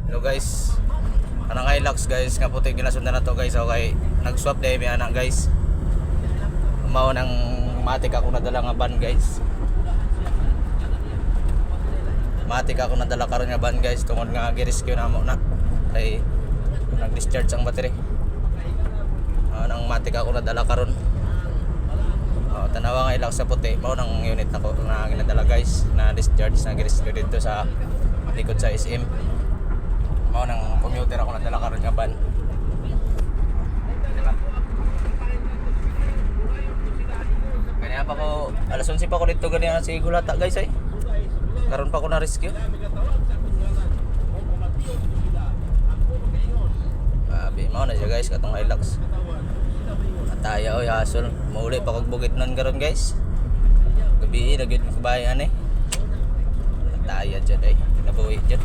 Hello guys. Kanang Hilux guys, nga puti ginasundan na to guys. Okay, nag-swap day mi anak guys. Mao nang matik ako nadala nga van guys. Matik ako nadala karon nga van guys tungod nga gi-rescue na mo na. Kay nag-discharge ang battery. Nang matik ako nadala karon. Tanawa nga Hilux sa puti. Mao nang unit nako na ginadala guys, na discharge na gi-rescue dito sa likod sa SM. Mao nang commuter ako nadala karon nga van. Diba? Kanya pa ko alas 11 pa ko dito ganyan si Gulata guys ay. Karon pa ko na rescue. Mao na siya guys katong Hilux. Ataya oy hasol. Mauli pa kog bukid nun karon guys. Gabi na gid ko bayan eh. Ataya jud ay. Nabuhi jud.